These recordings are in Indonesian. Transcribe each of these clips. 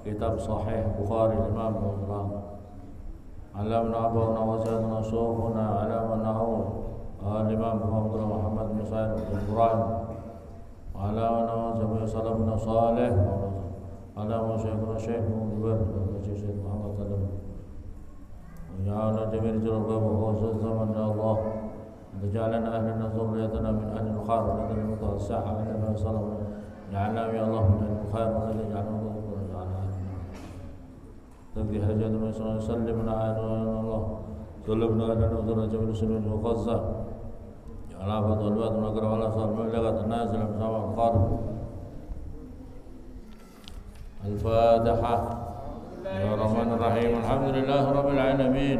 كتاب صحيح بخاري الإمام مسلم علمنا أبونا وسيدنا شيخنا علمنا الإمام محمد بن سعيد بن إبراهيم علمنا وسيدنا سلام بن صالح علمنا شيخنا الشيخ بن جبير الشيخ محمد سلام وجعلنا جميع جرب وخصوص زمن الله وجعلنا أهلنا ذريتنا من أهل الخير الذين متوسعة علينا وسلم جعلنا يا الله من أهل الخير والذي جعلنا تقضي حاجاتنا وسلمنا على الله سلمنا على نظر جميع المسلمين وخاصة على بعض الوقت ونقرأ على صار ملغة النازل بسماء القارب الفاتحة يا الرحمن الرحيم الحمد لله رب العالمين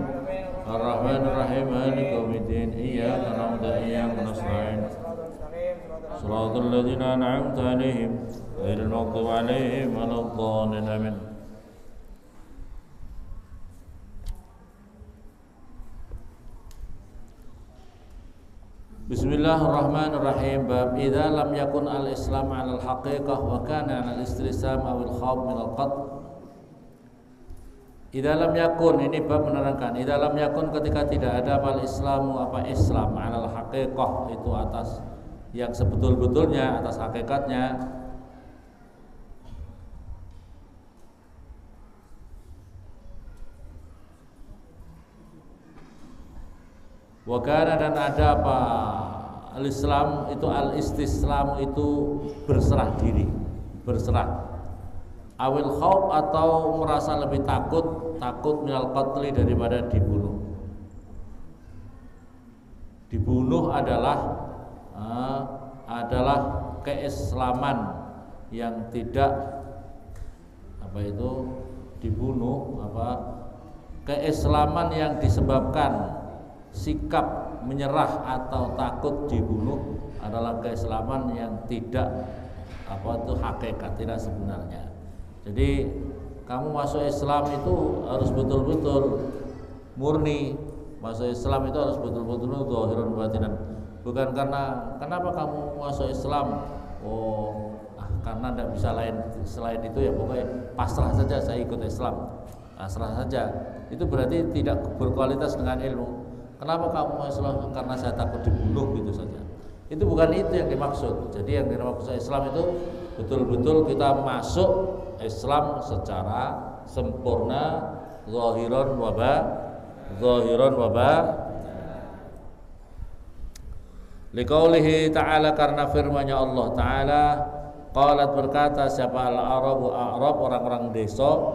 الرحمن الرحيم مالك يوم الدين إياك نعبد وإياك نستعين صراط الذين أنعمت عليهم غير المغضوب عليهم ولا الضالين آمين. Bismillahirrahmanirrahim. Bab idza lam yakun al-islam 'ala al-haqiqah wa kana 'ala al-istisam aw al-khawf min al-qatl. Idza lam yakun, ini bab menerangkan idza lam yakun ketika tidak ada al-islamu apa Islam 'ala al-haqiqah itu atas yang sebetul-betulnya, atas hakikatnya, wakana dan ada apa al-Islam itu al-istislam itu berserah diri, berserah, awil khauf atau merasa lebih takut minal qatli daripada dibunuh. Dibunuh adalah keislaman yang tidak apa itu dibunuh apa keislaman yang disebabkan sikap menyerah atau takut dibunuh adalah keislaman yang tidak apa itu hakikat, tidak sebenarnya. Jadi kamu masuk Islam itu harus betul-betul murni. Masuk Islam itu harus betul-betul zahiran batinan. Bukan karena kenapa kamu masuk Islam? Karena tidak bisa lain selain itu ya, pokoknya pasrah saja saya ikut Islam. Pasrah saja. Itu berarti tidak berkualitas dengan ilmu. Kenapa kamu Islam? Karena saya takut dibunuh gitu saja. Itu bukan itu yang dimaksud. Jadi yang dimaksud Islam itu betul-betul kita masuk Islam secara sempurna, zahiran wa liqaulihi ta'ala, karena firman-Nya Allah Ta'ala, qalat berkata siapa al-arabu a'rab, orang-orang desa,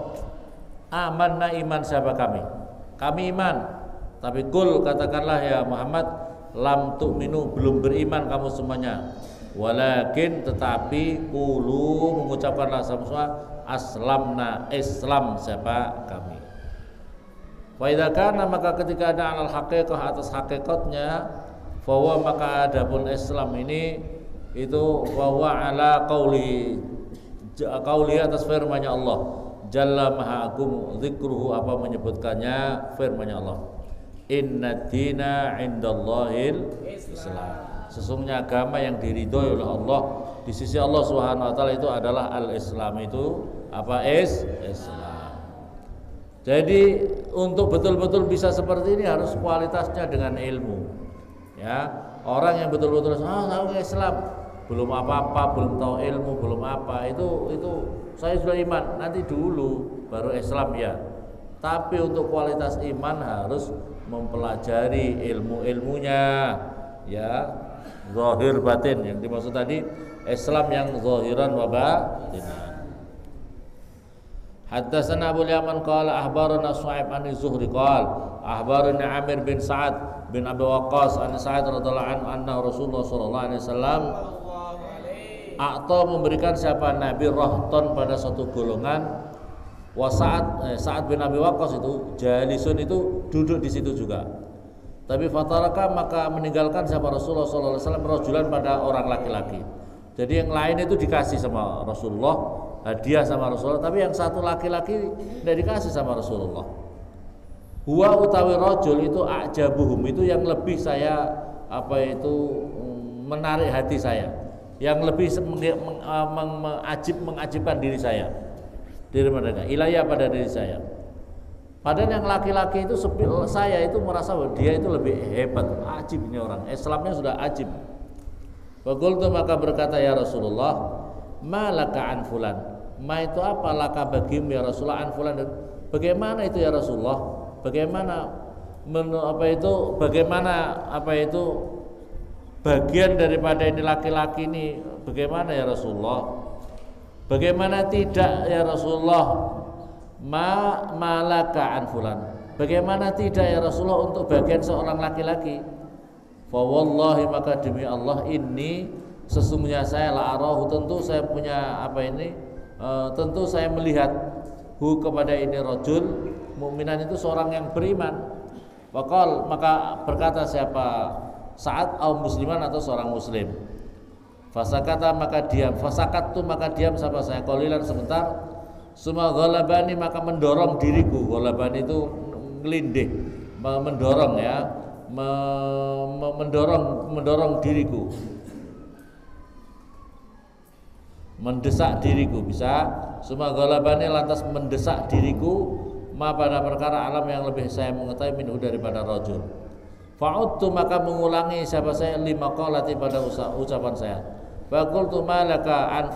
amanna iman siapa kami iman. Tapi kul katakanlah ya Muhammad, lam tu'minu belum beriman kamu semuanya. Walakin tetapi kulu mengucapkanlah semua aslamna Islam siapa kami. Wa idza kana maka ketika ada alal haqiqah atas hakikatnya, bahwa maka adapun Islam ini itu bahwa ala qauli atas firman-Nya Allah jalla maha agung zikruhu apa menyebutkannya firman-Nya Allah. Inna dina indallahil Islam. Sesungguhnya agama yang diridhoi oleh Allah di sisi Allah Subhanahu wa taala itu adalah al-Islam. Itu apa? Islam. Jadi untuk betul-betul bisa seperti ini harus kualitasnya dengan ilmu. Ya, orang yang betul-betul tahu Islam, belum apa-apa, belum tahu ilmu, belum apa, itu saya sudah iman, nanti dulu baru Islam ya. Tapi untuk kualitas iman harus mempelajari ilmu-ilmunya, ya, zahir batin. Yang dimaksud tadi Islam yang zahiran wa batinan. Haddatsana Abu Yaman qala ahbarana Shu'aib an Zuhri qala ahbarana Amir bin Sa'ad bin Abi Waqqas an Sa'ad radhiyallahu anhu anna Rasulullah sallallahu alaihi wasallam memberikan siapa Nabi rahton pada satu golongan. Sa'ad bin Abi Waqqas itu jalisun itu duduk di situ juga. Tapi fataraka maka meninggalkan siapa Rasulullah sallallahu alaihi wasallam rajulan pada orang laki-laki. Jadi yang lain itu dikasih sama Rasulullah, hadiah sama Rasulullah, tapi yang satu laki-laki tidak dikasih sama Rasulullah. Huwa utawi rajul itu ajabuhum, itu yang lebih saya menarik hati saya, yang lebih mengajibkan diri saya. diri mereka, ilayya pada diri saya. Padahal yang laki-laki itu saya itu merasa bahwa dia itu lebih hebat, ajib ini orang, Islamnya sudah ajib. Faqultu maka berkata ya Rasulullah, ma laka an fulan. Ma itu apa laka bagimu ya Rasulullah, an fulan. Bagaimana itu ya Rasulullah? Bagaimana bagian daripada ini laki-laki ini? Bagaimana ya Rasulullah? Bagaimana tidak ya Rasulullah? Malaka an fulan. Bagaimana tidak ya Rasulullah untuk bagian seorang laki-laki? Fa wallahi maka demi Allah ini sesungguhnya saya la arahu, tentu saya punya tentu saya melihat kepada ini rajul mukminan itu seorang yang beriman. Waqal maka berkata siapa Sa'ad au musliman atau seorang muslim. Fasakata maka diam, fasakattu maka diam siapa saya qalilan sebentar. Suma ghalabani maka mendorong diriku. Ghalabani itu ngelindih, mendorong ya, mendorong diriku, mendesak diriku bisa. Suma ghalabani lantas mendesak diriku ma pada perkara alam yang lebih saya mengetahui minhu daripada rajul. Fa'udtu maka mengulangi siapa saya lima qalati pada ucapan saya. Faqultu malaka an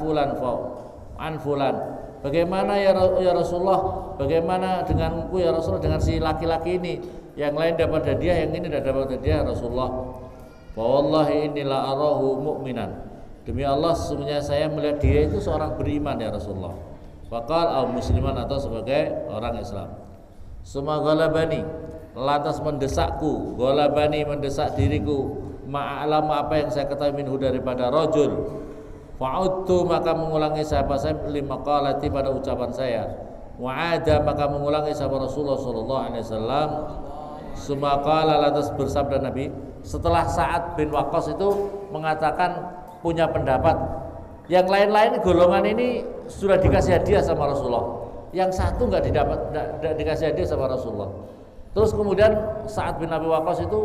fulan. Bagaimana ya Rasulullah? Bagaimana denganku ya Rasulullah dengan si laki-laki ini? Yang lain dapat hadiah, yang ini tidak dapat hadiah Rasulullah. Fa wallahi innila arahu mu'minan. Demi Allah sesungguhnya saya melihat dia itu seorang beriman ya Rasulullah. Faqal au musliman atau sebagai orang Islam. Suma ghalabani lantas mendesakku, ghalabani mendesak diriku, ma'alam apa yang saya ketahui minhu daripada rajul. Fa'udtu maka mengulangi sahabat saya lima qalati pada ucapan saya. Wa'ada maka mengulangi sahabat Rasulullah sallallahu alaihi wasallam. Suma qala lantas bersabda Nabi setelah Sa'ad bin Waqqas itu mengatakan punya pendapat, yang lain-lain golongan ini sudah dikasih hadiah sama Rasulullah, yang satu enggak dikasih hadiah sama Rasulullah. Terus kemudian Sa'ad bin Abi Waqqas itu,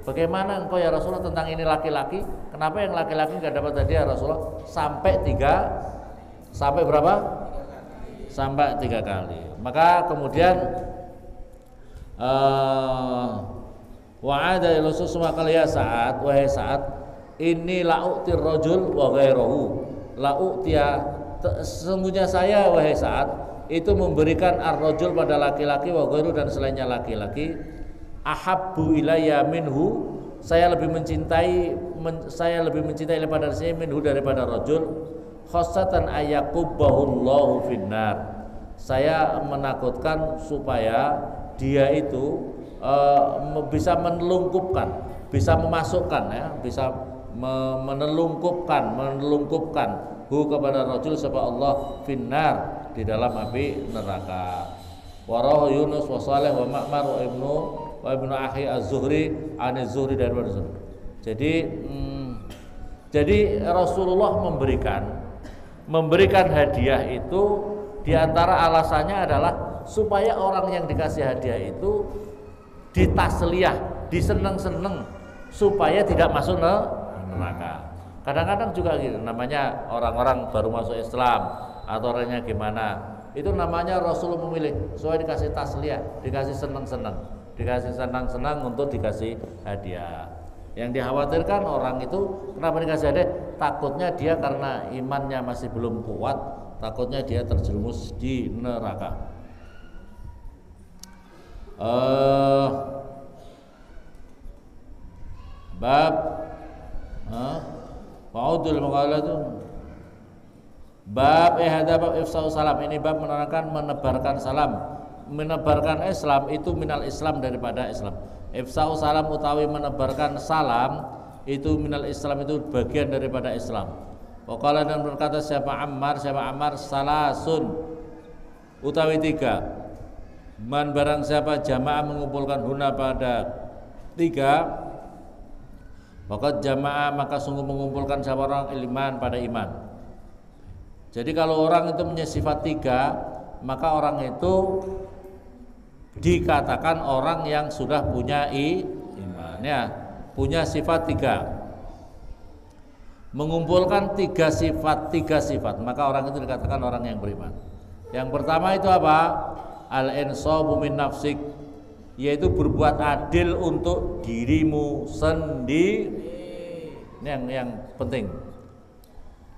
bagaimana engkau ya Rasulullah tentang ini laki-laki? Kenapa yang laki-laki enggak dapat hadiah Rasulullah? Sampai berapa? Sampai 3 kali. Maka kemudian wa'ada ilusus maka ya Sa'ad, wahai Sa'ad, ini la'u'tir rajul wa ghairahu. La'u'tia, sesungguhnya saya wahai Sa'ad itu memberikan ar-rajul pada laki-laki wa ghairu dan selainnya laki-laki. Ahabbu ilayya minhu, saya lebih mencintai daripada saya minhu daripada rajul. Khassatan ayaqubbahullahu finnar. Saya menakutkan supaya dia itu bisa menelungkupkan, bisa memasukkan ya, bisa menelungkupkan kepada rajul sapa Allah finnar di dalam api neraka. Warahu Yunus wa Saleh wa Ma'mar wa ibnu Akhi Az-Zuhri an-Zuhri dan Zuhri. Jadi Rasulullah memberikan hadiah itu diantara alasannya adalah supaya orang yang dikasih hadiah itu ditasliyah, diseneng-seneng supaya tidak masuk neraka. Kadang-kadang juga gitu, namanya orang-orang baru masuk Islam atau orangnya gimana, itu namanya Rasulullah memilih supaya dikasih tasliyah, dikasih senang-senang untuk dikasih hadiah. Yang dikhawatirkan orang itu kenapa dikasih hadiah? Takutnya dia karena imannya masih belum kuat, takutnya dia terjerumus di neraka. Bab Fa'udul maqalatu bab bab ifsa'u salam. Ini bab menerangkan menebarkan salam. Menebarkan Islam itu minal Islam, daripada Islam. Ifsa'u salam utawi menebarkan salam itu minal Islam, itu bagian daripada Islam. Waqala dan berkata siapa Ammar salasun utawi 3. Man barang siapa jamaah mengumpulkan huna pada 3, maka jamaah maka sungguh mengumpulkan siapa orang iman pada iman. Jadi kalau orang itu punya sifat 3, maka orang itu dikatakan orang yang sudah punya iman ya, punya sifat 3. Mengumpulkan 3 sifat, maka orang itu dikatakan orang yang beriman. Yang pertama itu apa? Al-insabu min nafsik, yaitu berbuat adil untuk dirimu sendiri. Ini yang penting.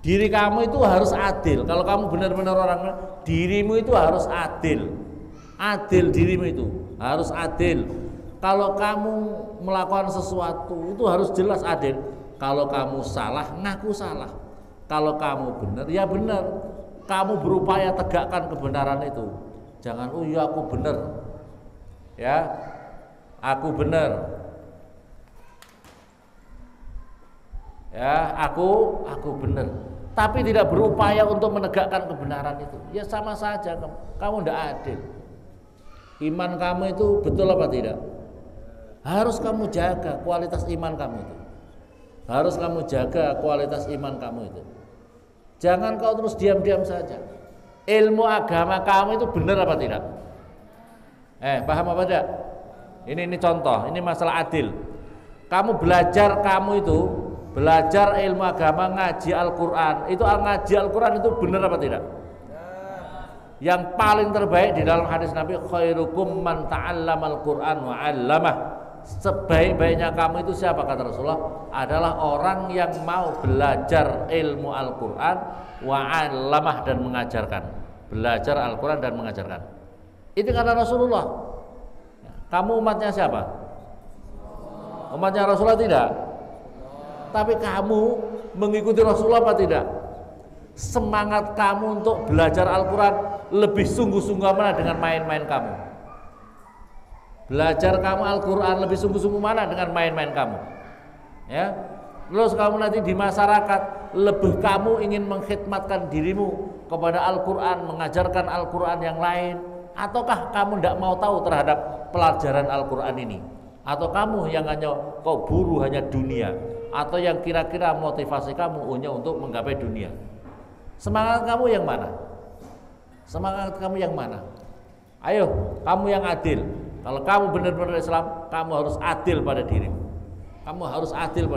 Diri kamu itu harus adil. Kalau kamu benar-benar orang, dirimu itu harus adil. Adil dirimu itu harus adil. Kalau kamu melakukan sesuatu itu harus jelas adil. Kalau kamu salah, ngaku salah. Kalau kamu benar, ya benar. Kamu berupaya tegakkan kebenaran itu. Jangan, oh iya aku benar. Ya, aku benar. Ya, aku benar. Tapi tidak berupaya untuk menegakkan kebenaran itu. Ya sama saja, kamu tidak adil. Iman kamu itu betul apa tidak? Harus kamu jaga kualitas iman kamu itu. Harus kamu jaga kualitas iman kamu itu. Jangan kau terus diam-diam saja. Ilmu agama kamu itu benar apa tidak? Paham apa tidak? Ini contoh, ini masalah adil. Kamu belajar ilmu agama, ngaji Al-Quran. Itu ngaji Al-Quran itu benar apa tidak? Yang paling terbaik di dalam hadis Nabi, khairukum man ta'allamal Qur'an wa 'allamah. Sebaik-baiknya kamu itu siapa, kata Rasulullah? Adalah orang yang mau belajar ilmu Al-Quran wa 'allamah, dan mengajarkan. Belajar Al-Quran dan mengajarkan. Itu kata Rasulullah. Kamu umatnya siapa? Umatnya Rasulullah tidak? Tapi kamu mengikuti Rasulullah apa tidak? Semangat kamu untuk belajar Al-Quran lebih sungguh-sungguh mana dengan main-main kamu? Belajar kamu Al-Quran lebih sungguh-sungguh mana dengan main-main kamu? Ya, terus kamu nanti di masyarakat lebih kamu ingin mengkhidmatkan dirimu kepada Al-Quran, mengajarkan Al-Quran yang lain, ataukah kamu tidak mau tahu terhadap pelajaran Al-Quran ini? Atau kamu yang hanya kau buru hanya dunia, atau yang kira-kira motivasi kamu hanya untuk menggapai dunia? Semangat kamu yang mana? Semangat kamu yang mana? Ayo, kamu yang adil. Kalau kamu benar-benar Islam, kamu harus adil pada dirimu. Kamu harus adil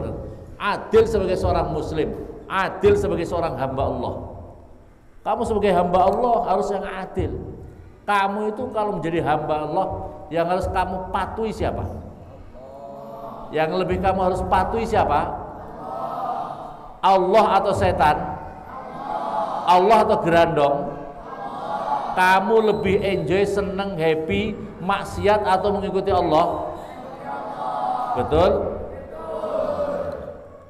sebagai seorang muslim, adil sebagai seorang hamba Allah. Kamu sebagai hamba Allah harus yang adil. Kamu itu kalau menjadi hamba Allah, yang harus kamu patuhi siapa? Yang lebih kamu harus patuhi siapa? Allah atau setan? Allah atau gerandong? Kamu lebih enjoy, seneng, happy, maksiat atau mengikuti Allah? Betul?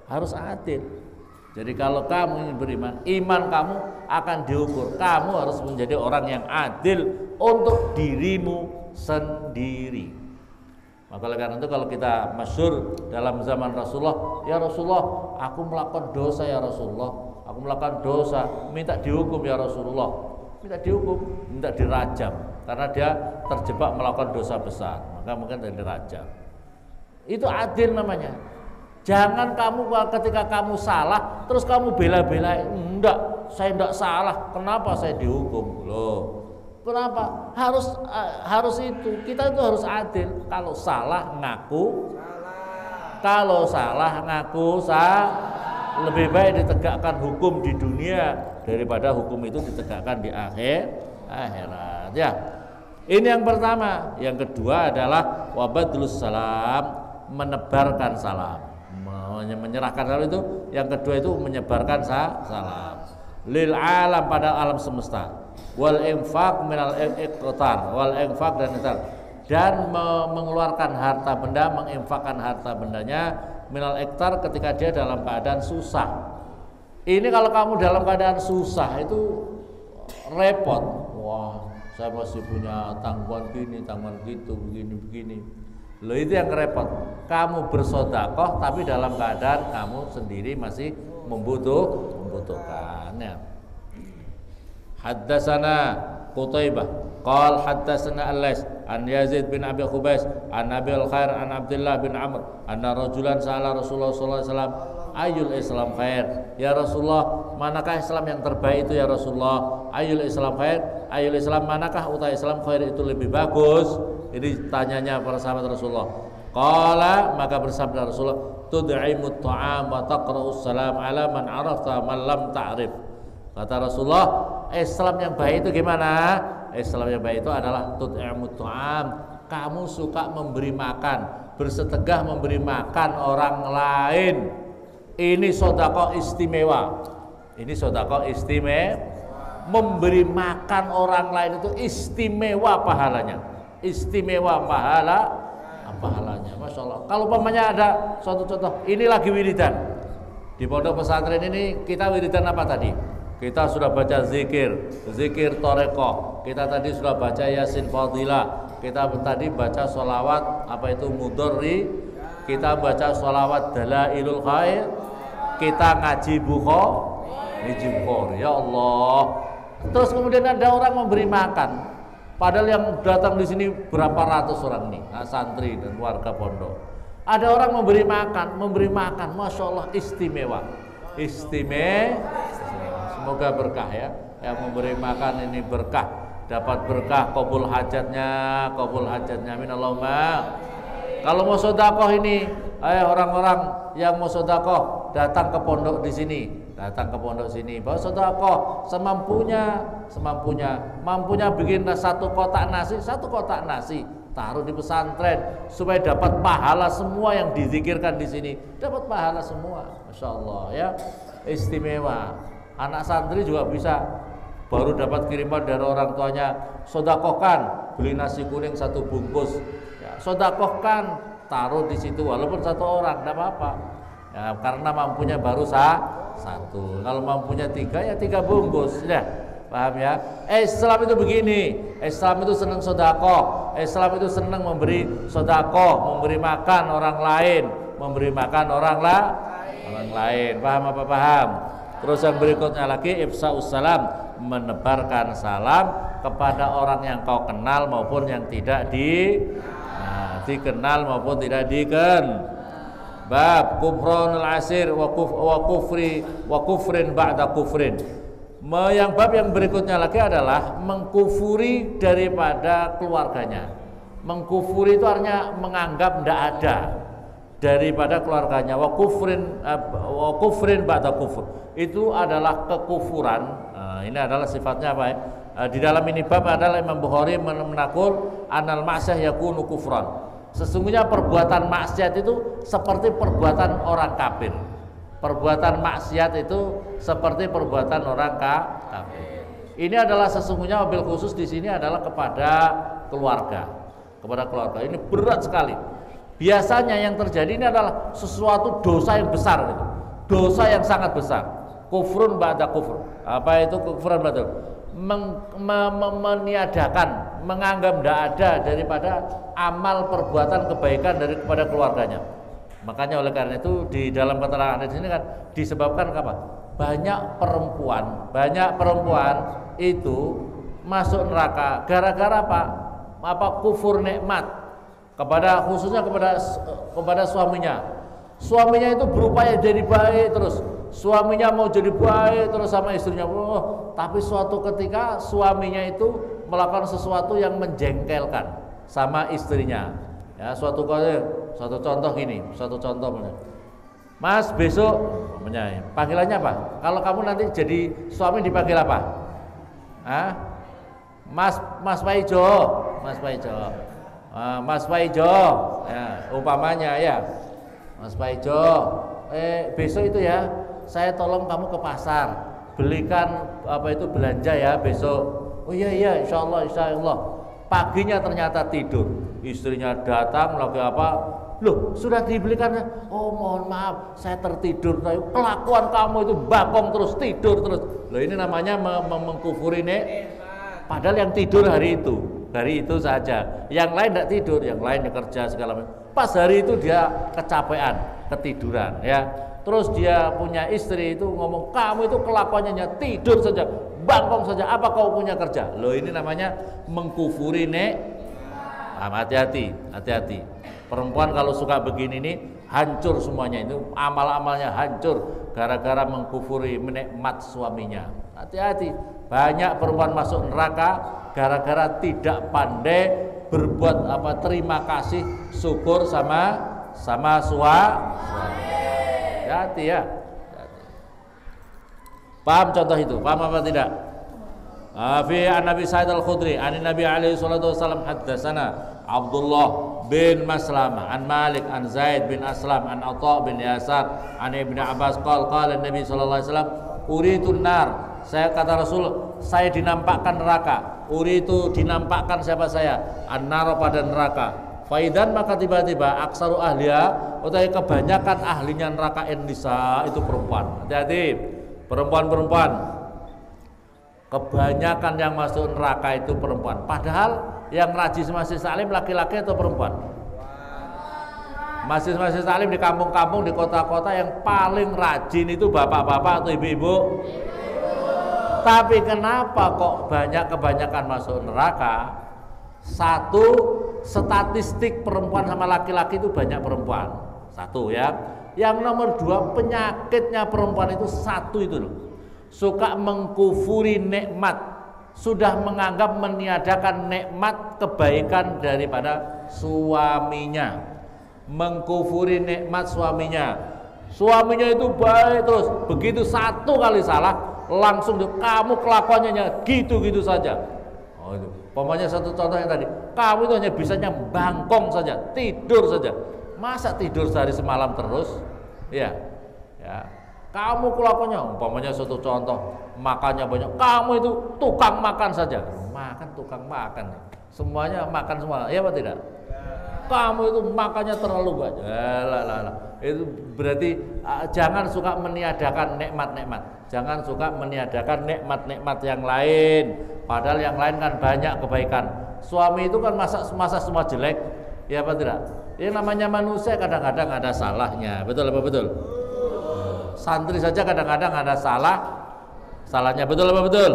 Harus adil. Jadi kalau kamu ingin beriman, iman kamu akan diukur. Kamu harus menjadi orang yang adil untuk dirimu sendiri. Maka oleh karena itu kalau kita masyhur dalam zaman Rasulullah, ya Rasulullah, aku melakukan dosa ya Rasulullah, aku melakukan dosa, minta dihukum ya Rasulullah. Minta dihukum, minta dirajam karena dia terjebak melakukan dosa besar, maka mungkin dirajam. Itu adil namanya. Jangan kamu ketika kamu salah terus kamu bela-belain, enggak, saya enggak salah, kenapa saya dihukum? Loh, kenapa? Harus itu. Kita itu harus adil. Kalau salah ngaku, kalau salah ngaku lebih baik ditegakkan hukum di dunia daripada hukum itu ditegakkan di akhirat. Ya, ini yang pertama. Yang kedua adalah wabadlus salam, menebarkan salam, menyerahkan salam itu. Yang kedua itu menyebarkan salam lil alam, pada alam semesta. Wal infaq minal iqtar, wal infaq dan mengeluarkan harta benda, menginfakkan harta bendanya minal iktar ketika dia dalam keadaan susah. Ini kalau kamu dalam keadaan susah itu repot. Wah, saya masih punya tanggungan gini, tanggungan gitu, begini. Loh, itu yang repot. Kamu bersedekah tapi dalam keadaan kamu sendiri masih membutuhkannya. Haddatsana Qutaibah qala haddatsana Al-Lais an Yazid bin Abi Khubais an Nabi Al-Khair an Abdullah bin Amr anna rajulan sa'ala Rasulullah sallallahu alaihi wasallam ayyul Islam khair? Ya Rasulullah, manakah Islam yang terbaik itu ya Rasulullah? Ayyul Islam khair? Ayyul Islam, manakah utai Islam khair itu lebih bagus? Ini tanyanya para sahabat Rasulullah. Qala, maka bersabda Rasulullah, tud'imut ta'am wa taqra'us salam ala man arafta man lam ta'rif. Kata Rasulullah, Islam yang baik itu gimana? Islam yang baik itu adalah tut'imut ta'am. Kamu suka memberi makan, bersedekah memberi makan orang lain. Ini sedekah istimewa. Ini sedekah istimewa. Memberi makan orang lain itu istimewa pahalanya. Istimewa pahalanya. Masya Allah. Kalau umpamanya ada suatu contoh, ini lagi wiridan di pondok pesantren ini, kita wiridan apa tadi? Kita sudah baca zikir torekoh. Kita tadi sudah baca yasin fadilah. Kita tadi baca sholawat apa itu mudorri. Kita baca sholawat dalailul khair. Kita ngaji bukhari. Ya Allah. Terus kemudian ada orang memberi makan. Padahal yang datang di sini berapa ratus orang nih, santri dan warga pondok. Ada orang memberi makan, masya Allah istimewa. Semoga berkah ya. Yang memberi makan ini berkah, dapat berkah, qabul hajatnya, amin Allahumma. Kalau mau sedekah ini, orang-orang yang mau sedekah datang ke pondok di sini. Bawa sedekah semampunya bikin satu kotak nasi, taruh di pesantren supaya dapat pahala semua yang dizikirkan di sini, dapat pahala semua. Masya Allah ya, istimewa. Anak santri juga bisa, baru dapat kiriman dari orang tuanya, sedekahkan, beli nasi kuning 1 bungkus, ya, sedekahkan, taruh di situ walaupun 1 orang, tidak apa-apa. Ya, karena mampunya baru 1. Kalau mampunya 3 ya 3 bungkus. Ya, paham ya? Islam itu begini. Islam itu senang sedekah. Islam itu senang memberi sedekah, memberi makan orang lain, orang lain. Paham apa paham? Terus yang berikutnya lagi ifsa'us salam, menebarkan salam kepada orang yang kau kenal maupun yang tidak dikenal maupun tidak dikenal. Bab kufrunul asir wa kufrin ba'da kufrin. Yang bab yang berikutnya lagi adalah mengkufuri daripada keluarganya. Mengkufuri itu artinya menganggap tidak ada daripada keluarganya. Wa kufrin ba'da kufur. Itu adalah kekufuran. Ini adalah sifatnya apa ya? Di dalam ini bab adalah Imam Bukhari menakul anal ma'siyah yakunu kufran. Sesungguhnya perbuatan maksiat itu seperti perbuatan orang kafir. Perbuatan maksiat itu seperti perbuatan orang kafir. Ini adalah sesungguhnya mobil khusus di sini adalah kepada keluarga. Ini berat sekali. Biasanya yang terjadi ini adalah sesuatu dosa yang besar gitu. Dosa yang sangat besar. Kufrun ba'da kufur. Apa itu kufrun ba'da? Meniadakan, menganggap tidak ada daripada amal perbuatan kebaikan kepada keluarganya. Makanya oleh karena itu di dalam keterangan di sini kan disebabkan apa? Banyak perempuan itu masuk neraka gara-gara apa? Kufur nikmat khususnya kepada suaminya. Suaminya itu berupaya jadi baik terus. Suaminya mau jadi baik terus sama istrinya, tapi suatu ketika suaminya itu melakukan sesuatu yang menjengkelkan sama istrinya. Ya, suatu contoh gini, Mas besok, panggilannya apa? Kalau kamu nanti jadi suami dipanggil apa? Mas Paijo, ya, umpamanya ya, Mas Paijo, besok itu ya. Saya tolong kamu ke pasar, belikan belanja ya besok. Oh iya insya Allah. Paginya ternyata tidur, istrinya datang lagi apa? Loh sudah dibelikannya? Oh mohon maaf saya tertidur. Kelakuan kamu itu bakong terus, tidur terus. Loh ini namanya mengkufuri nek. Padahal yang tidur hari itu saja. Yang lain tidak tidur, yang lain kerja segala macam. Pas hari itu dia kecapean, ketiduran ya. Terus dia punya istri itu ngomong, kamu itu kelakuannya tidur saja, bangkong saja, apa kau punya kerja? Loh ini namanya mengkufuri nek. Hati-hati. Perempuan kalau suka begini nih hancur semuanya, itu amal-amalnya hancur gara-gara mengkufuri nikmat suaminya. Hati-hati. Banyak perempuan masuk neraka gara-gara tidak pandai berbuat terima kasih, syukur sama suami. Hati ya. Paham contoh itu? Paham apa tidak? Fi an Nabi Sa'id al-Khudri an Nabi alaihi salatu wasallam haddatsana Abdullah bin Maslamah an Malik an Zaid bin Aslam an Atha bin Yasar an Ibnu Abbas qala Nabi sallallahu alaihi wasallam uritun nar. Saya kata Rasul, saya dinampakkan neraka. Uritu dinampakkan siapa saya? An-nar pada neraka. Faidan maka tiba-tiba aksaru ahliya, utawi kebanyakan ahlinya neraka nisa itu perempuan. Hati-hati, perempuan-perempuan. Kebanyakan yang masuk neraka itu perempuan. Padahal yang rajin masjid taklim laki-laki atau perempuan? Masjid-masjid taklim di kampung-kampung, di kota-kota yang paling rajin itu bapak-bapak atau ibu-ibu? Tapi kenapa kok kebanyakan masuk neraka? Satu, statistik perempuan sama laki-laki itu banyak perempuan. Satu ya. Yang nomor dua, penyakitnya perempuan itu satu itu loh. Suka mengkufuri nikmat. Sudah menganggap meniadakan nikmat kebaikan daripada suaminya. Mengkufuri nikmat suaminya. Suaminya itu baik terus. Begitu satu kali salah, langsung kamu kelakuannya gitu-gitu saja. Oh itu. Pokoknya satu contoh yang tadi, kamu itu hanya bisanya bangkong saja, tidur saja. Masa tidur sehari semalam terus? Ya. Kamu kelakuannya, umpamanya satu contoh, makannya banyak. Kamu itu tukang makan saja. Makan tukang makan. Semuanya makan semua. Ya apa tidak? Kamu itu makannya terlalu banyak. Itu berarti jangan suka meniadakan nikmat-nikmat. Jangan suka meniadakan nikmat-nikmat yang lain. Padahal yang lain kan banyak kebaikan. Suami itu kan masa semua jelek. Ya apa tidak? Yang namanya manusia kadang-kadang ada salahnya. Betul apa betul? Santri saja kadang-kadang ada salahnya. Betul apa betul?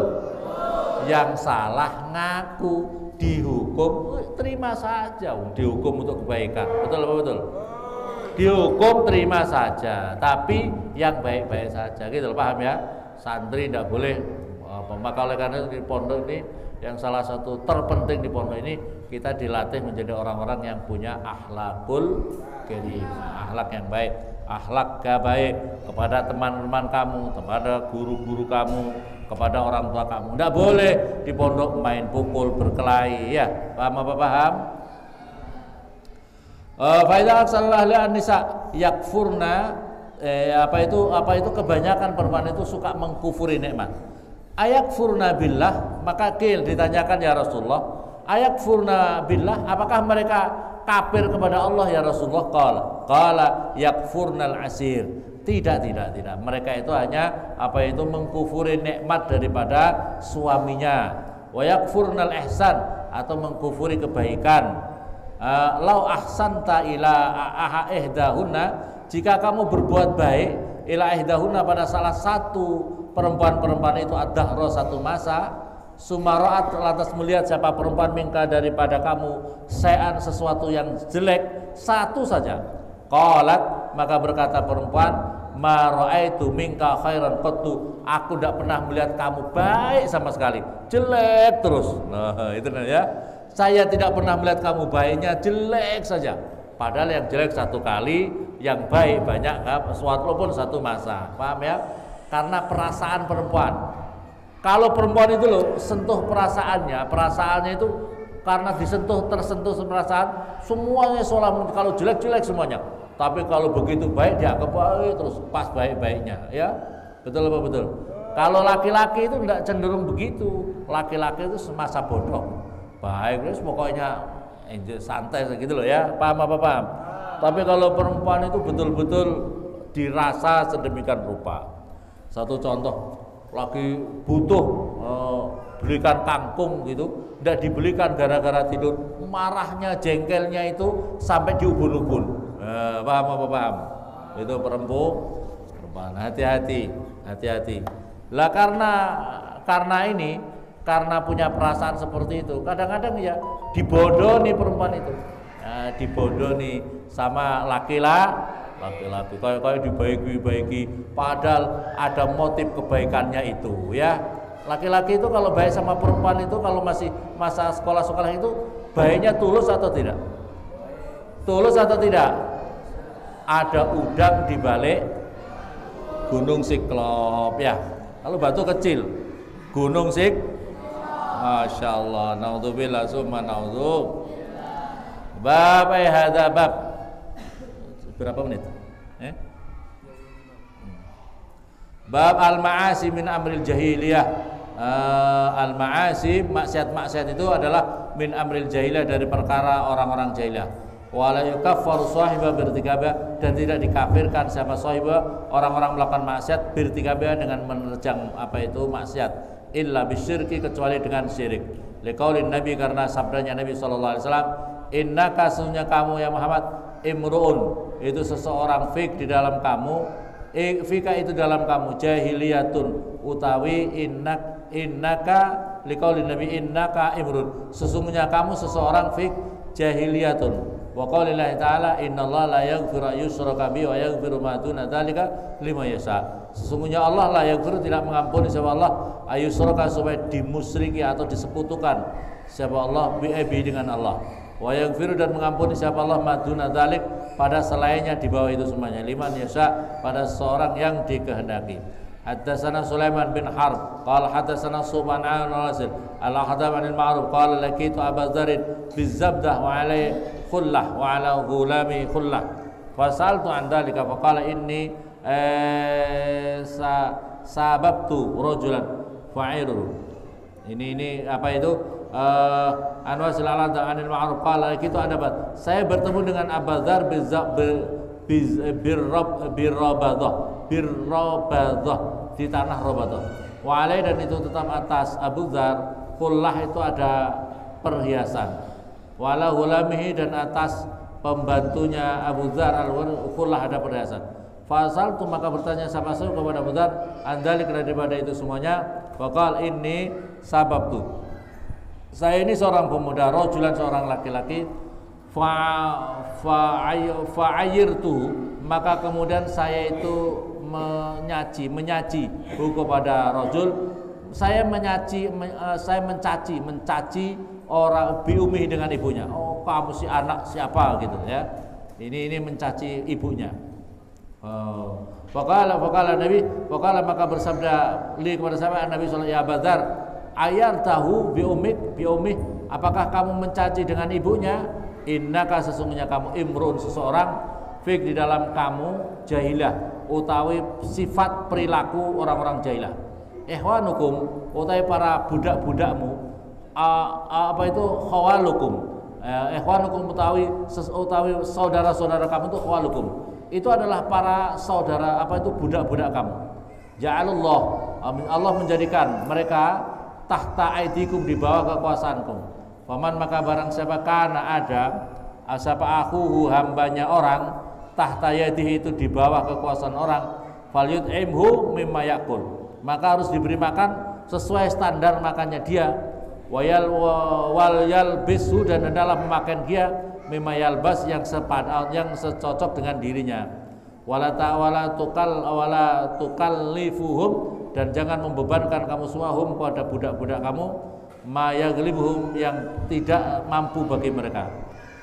Yang salah ngaku, dihukum, terima saja. Dihukum untuk kebaikan. Betul apa betul? Dihukum terima saja, tapi yang baik-baik saja, gitu loh, paham ya? Santri tidak boleh maka oleh karena di pondok ini yang salah satu terpenting di pondok ini kita dilatih menjadi orang-orang yang punya akhlakul karim, akhlak yang baik, akhlak baik kepada teman-teman kamu, kepada guru-guru kamu, kepada orang tua kamu. Tidak boleh di pondok main pukul, berkelahi, ya, paham apa paham? Faidah aksalah nisa yakfurna, apa itu kebanyakan perempuan itu suka mengkufuri nikmat. Ayakfurna billah, maka qil ditanyakan ya Rasulullah, ayakfurna billah, apakah mereka kafir kepada Allah ya Rasulullah? Qala yakfurnal asir. Tidak. Mereka itu hanya mengkufuri nikmat daripada suaminya. Wa yakfurnal ihsan, atau mengkufuri kebaikan. Lau ahsanta ila ihdahunna, jika kamu berbuat baik ila ihdahunna pada salah satu perempuan-perempuan itu ad-dahra satu masa, sumaroat lantas melihat siapa perempuan minka daripada kamu sayan sesuatu yang jelek satu saja, qalat maka berkata perempuan, ma ra'aitu minka khairan qattu, aku tidak pernah melihat kamu baik sama sekali, jelek terus. Nah itu ya, saya tidak pernah melihat kamu baiknya, jelek saja. Padahal yang jelek satu kali, yang baik banyak, walaupun satu masa. Paham ya? Karena perasaan perempuan. Kalau perempuan itu loh, sentuh perasaannya itu karena tersentuh perasaan, semuanya seolah kalau jelek semuanya. Tapi kalau begitu baik dianggap baik terus, pas baik-baiknya, ya. Betul apa betul? Kalau laki-laki itu tidak cenderung begitu. Laki-laki itu semasa bodoh. Baik terus pokoknya santai gitu loh ya, paham apa paham? Tapi kalau perempuan itu betul-betul dirasa sedemikian rupa. Satu contoh, lagi butuh belikan kangkung gitu, tidak dibelikan gara-gara tidur, marahnya, jengkelnya itu sampai diubun-ubun. Paham apa paham? Itu perempuan. Hati-hati. Lah karena punya perasaan seperti itu, kadang-kadang ya dibodohi perempuan itu, dibodohi sama laki-laki, kayak dibaiki, padahal ada motif kebaikannya itu, ya. Laki-laki itu kalau baik sama perempuan itu, kalau masih masa sekolah itu, baiknya tulus atau tidak? Tulus atau tidak? Ada udang di balik gunung Siklop, ya. Kalau batu kecil, gunung sik. Masya Allah, naudzubillah summa naudzu. Bab hadza bab. Berapa menit? Bab al-ma'asi min amril jahiliyah. Al-ma'asi, maksiat-maksiat itu adalah min amril jahiliyah, dari perkara orang-orang jahiliyah. Wala yukaffaru sahiba birtikabah, dan tidak dikafirkan siapa sahiba orang-orang melakukan maksiat birtikabah dengan menerjang apa itu maksiat, illa bisyirki, kecuali dengan syirik. Liqaulin Nabi, karena sabdanya Nabi sallallahu alaihi wasallam, innaka, sesungguhnya kamu ya Muhammad, imruun, itu seseorang, fik di dalam kamu, fika itu dalam kamu, jahiliyatun utawi innaka, liqaulin Nabi innaka imruun, sesungguhnya kamu seseorang, fik jahiliyatun. Wa qaulillahi ta'ala innallaha la yaghfiru ayyushraka bihi wa yaghfiru ma duna dzalika liman yasha. Sesungguhnya Allah la yaghfiru, tidak mengampuni siapa Allah, ayyushraka, supaya dimusyriki atau disekutukan siapa Allah bi dengan Allah. Wa yaghfiru, dan mengampuni siapa Allah ma duna dzalik, pada selainnya di bawah itu semuanya, liman yasha, pada seorang yang dikehendaki. Haddatsana Sulaiman bin Harb qala haddatsana Subhan al-Wasil al-Hadam anil Ma'ruf qala laqitu Abu Dzar bizabdah wa alai khullah wa ala ghulami khullah fasaltu an dzalika faqala inni sababtu rajulan fa'iru. Ini apa itu? Anwasil al-Hadam anil Ma'ruf qala laqitu adabat, saya bertemu dengan Abu Dzar birrabadah di tanah Rabadah. Wa alai, dan itu tetap atas Abu Dzar, khullah itu ada perhiasan. Wala hulamihi, dan atas pembantunya Abu Dzar al-khullah ada perhiasan. Fasal tu, maka bertanya siapa saya kepada Abu Dzar, andalik, daripada itu semuanya. Faqal ini sabab tu, saya ini seorang pemuda, rajulan, seorang laki-laki, fa'ayirtu, maka kemudian saya itu menyaci kepada rajul, saya mencaci orang biumi dengan ibunya. Oh, kamu si anak siapa gitu ya. Ini mencaci ibunya. Faqala Nabi, maka bersabda li kepada sahabat Nabi sallallahu alaihi wasallam, ya Badar, ayar tahu biumik, apakah kamu mencaci dengan ibunya? Innaka, sesungguhnya kamu, imrun, seseorang, fik di dalam kamu, jahilah, utawi sifat perilaku orang-orang jahilah. Ikhwanukum, utawi para budak-budakmu, apa itu khawalukum. Ikhwanukum utawi saudara-saudara kamu itu khawalukum. Itu adalah para saudara, apa itu, budak-budak kamu. Ja'alullah, Allah menjadikan mereka tahta aidikum, di bawah kekuasaankum. Faman, maka barang siapa kana ada siapa akhuhu, hambanya orang, tahta yadihi, itu di bawah kekuasaan orang, falyut'imhu mimma yakul, maka harus diberi makan sesuai standar makannya dia. Wal yalbisu, dan adalah memakan dia mimma yalbas, yang secocok dengan dirinya. Wala tukallifuhum, dan jangan membebankan kamu semua hum, pada budak-budak kamu, ma yaghlibuhum, yang tidak mampu bagi mereka.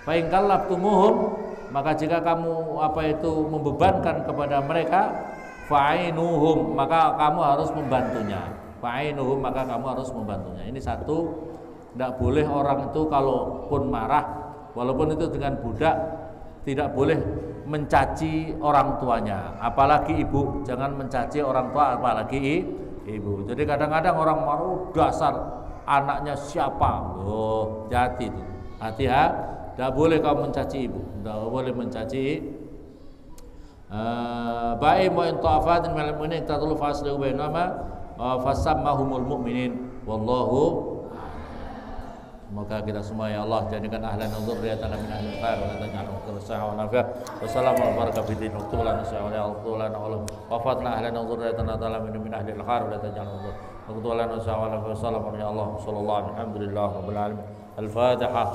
Fa in kallaftumuhum, maka jika kamu apa itu membebankan kepada mereka, fa'inuhum, maka kamu harus membantunya. Fa'inuhum, maka kamu harus membantunya. Ini satu, tidak boleh orang itu kalaupun marah, walaupun itu dengan budak, tidak boleh mencaci orang tuanya, apalagi ibu. Jangan mencaci orang tua, apalagi ibu. Jadi kadang-kadang orang marah, dasar anaknya siapa? Oh, hati itu. Hati ya, tidak boleh kamu mencaci ibu, tidak boleh mencaci. Baik, wa in ta'afatin minal mu'minin tatlu faslihu bainahuma fasammahumul mu'minin wallahu. Semoga kita semua ya Allah jadikan ahlan wa dzurriyyatan min ahli khair wa la taj'alhum qurratan wa nafi'a. Wassalamu alaikum warahmatullahi wabarakatuh. Wa fatna ahlan wa dzurriyyatan min ahli khair wa la taj'alhum qurratan wa nafi'a. Wassalamu alaikum ya Allah sallallahu alaihi wa sallam. Alhamdulillah rabbil alamin. Al-Fatihah.